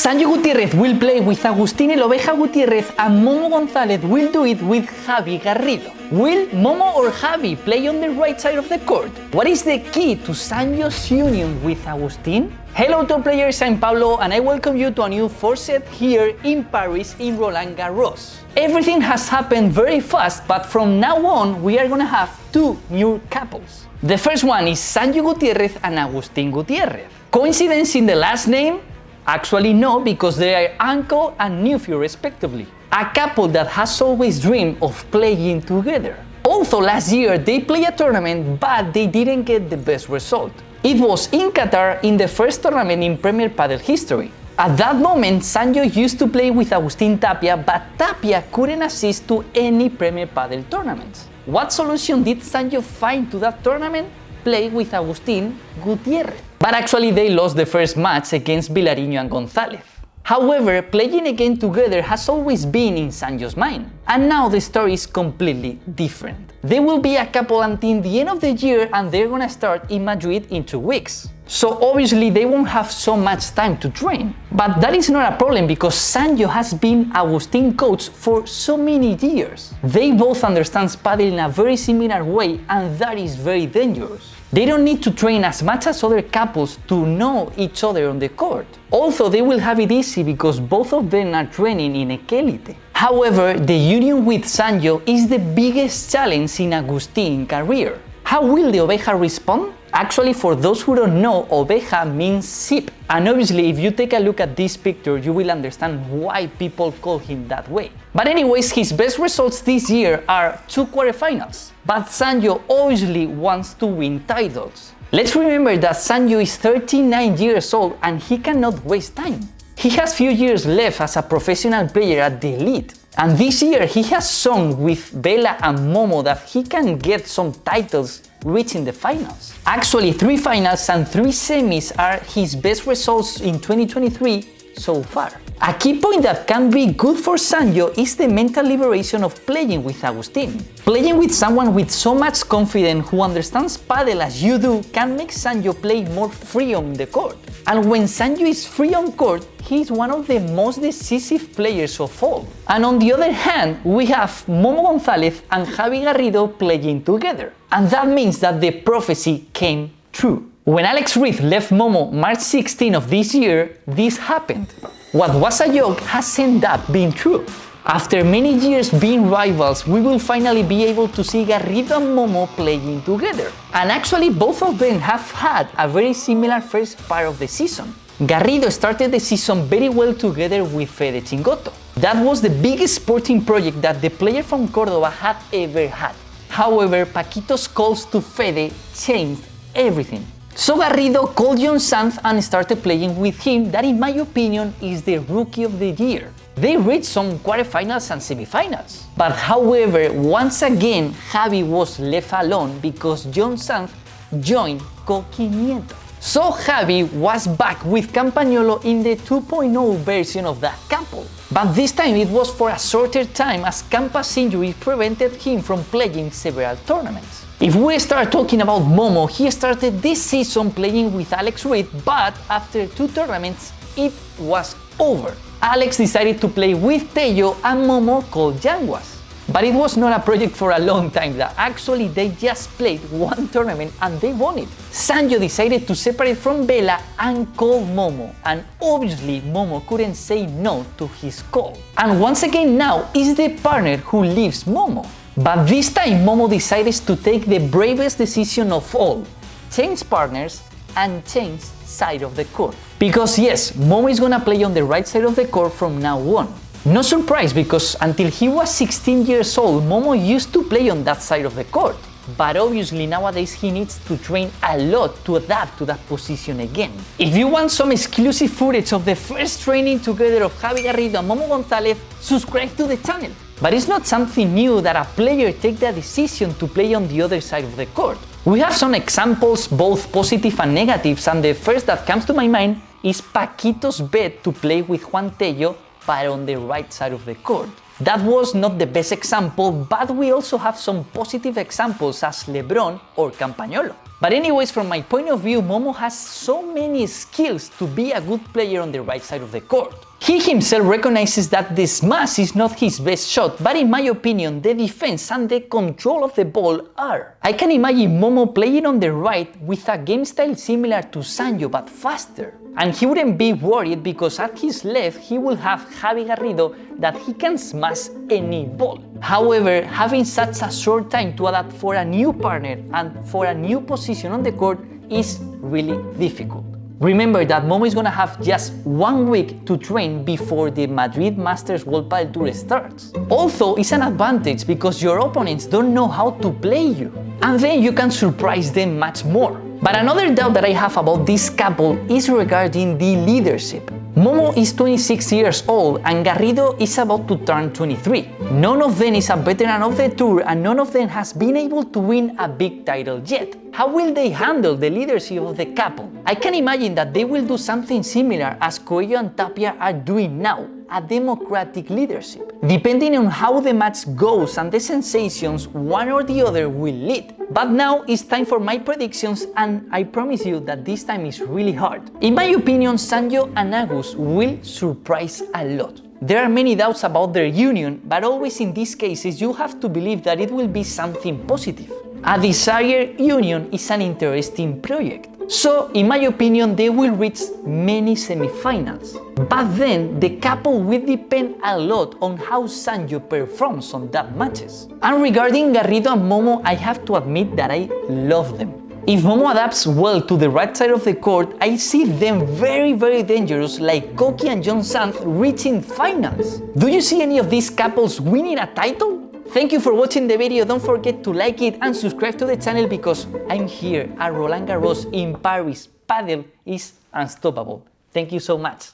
Sanyo Gutiérrez will play with Agustín el Oveja Gutiérrez and Momo González will do it with Javi Garrido. Will Momo or Javi play on the right side of the court? What is the key to Sanyo's union with Agustín? Hello top players, I'm Pablo and I welcome you to a new 4-set here in Paris in Roland Garros. Everything has happened very fast, but from now on we are gonna have two new couples. The first one is Sanyo Gutiérrez and Agustín Gutiérrez. Coincidence in the last name? Actually no, because they are uncle and nephew respectively. A couple that has always dreamed of playing together. Also last year they played a tournament but they didn't get the best result. It was in Qatar in the first tournament in Premier Padel history. At that moment Sanyo used to play with Agustín Tapia, but Tapia couldn't assist to any Premier Padel tournaments. What solution did Sanyo find to that tournament? Play with Agustín Gutiérrez. But actually they lost the first match against Vilariño and González. However, playing again together has always been in Sanyo's mind. And now the story is completely different. They will be a couple until the end of the year and they're gonna start in Madrid in 2 weeks. So obviously they won't have so much time to train. But that is not a problem because Sanyo has been Agustín coach for so many years. They both understand Padel in a very similar way and that is very dangerous. They don't need to train as much as other couples to know each other on the court. Also, they will have it easy because both of them are training in Elite. However, the union with Sanyo is the biggest challenge in Agustin's career. How will the Oveja respond? Actually, for those who don't know, Oveja means sheep. And obviously, if you take a look at this picture, you will understand why people call him that way. But anyways, his best results this year are 2 quarterfinals. But Sanyo obviously wants to win titles. Let's remember that Sanyo is 39 years old and he cannot waste time. He has few years left as a professional player at the elite. And this year he has shown with Bella and Momo that he can get some titles reaching the finals. Actually 3 finals and 3 semis are his best results in 2023 so far. A key point that can be good for Sanyo is the mental liberation of playing with Agustín. Playing with someone with so much confidence who understands Padel as you do can make Sanyo play more free on the court. And when Sanyo is free on court, he is one of the most decisive players of all. And on the other hand, we have Momo González and Javi Garrido playing together. And that means that the prophecy came true. When Alex Ruiz left Momo March 16 of this year, this happened. What was a joke has ended up being true. After many years being rivals, we will finally be able to see Garrido and Momo playing together. And actually both of them have had a very similar first part of the season. Garrido started the season very well together with Fede Chingoto. That was the biggest sporting project that the player from Córdoba had ever had. However, Paquito's calls to Fede changed everything. So Garrido called John Sanz and started playing with him, that in my opinion is the rookie of the year. They reached some quarterfinals and semifinals. But however, once again Javi was left alone because John Sanz joined Co500. So Javi was back with Campagnolo in the 2.0 version of that couple. But this time it was for a shorter time as Campa's injury prevented him from playing several tournaments. If we start talking about Momo, he started this season playing with Alex Ruiz, but after 2 tournaments, it was over. Alex decided to play with Tello and Momo called Yanguas. But it was not a project for a long time, that actually they just played 1 tournament and they won it. Sanyo decided to separate from Bella and call Momo, and obviously Momo couldn't say no to his call. And once again now is the partner who leaves Momo. But this time Momo decided to take the bravest decision of all, change partners and change side of the court. Because yes, Momo is gonna play on the right side of the court from now on. No surprise, because until he was 16 years old, Momo used to play on that side of the court. But obviously nowadays he needs to train a lot to adapt to that position again. If you want some exclusive footage of the first training together of Javi Garrido and Momo González, subscribe to the channel. But it's not something new that a player take the decision to play on the other side of the court. We have some examples, both positive and negatives, and the first that comes to my mind is Paquito's bet to play with Juan Tello, but on the right side of the court. That was not the best example, but we also have some positive examples as LeBron or Campagnolo. But anyways, from my point of view, Momo has so many skills to be a good player on the right side of the court. He himself recognizes that the smash is not his best shot, but in my opinion, the defense and the control of the ball are. I can imagine Momo playing on the right with a game style similar to Sanyo but faster. And he wouldn't be worried because at his left he will have Javi Garrido that he can smash any ball. However, having such a short time to adapt for a new partner and for a new position on the court is really difficult. Remember that Momo is gonna have just 1 week to train before the Madrid Masters World Padel Tour starts. Also, it's an advantage because your opponents don't know how to play you, and then you can surprise them much more. But another doubt that I have about this couple is regarding the leadership. Momo is 26 years old and Garrido is about to turn 23. None of them is a veteran of the tour and none of them has been able to win a big title yet. How will they handle the leadership of the couple? I can imagine that they will do something similar as Coello and Tapia are doing now, a democratic leadership. Depending on how the match goes and the sensations, one or the other will lead. But now it's time for my predictions and I promise you that this time is really hard. In my opinion, Sanyo and Agus will surprise a lot. There are many doubts about their union, but always in these cases you have to believe that it will be something positive. A desired union is an interesting project. So, in my opinion, they will reach many semifinals. But then, the couple will depend a lot on how Sanyo performs on that matches. And regarding Garrido and Momo, I have to admit that I love them. If Momo adapts well to the right side of the court, I see them very dangerous, like Koki and John Sanz reaching finals. Do you see any of these couples winning a title? Thank you for watching the video. Don't forget to like it and subscribe to the channel because I'm here at Roland Garros in Paris. Padel is unstoppable. Thank you so much.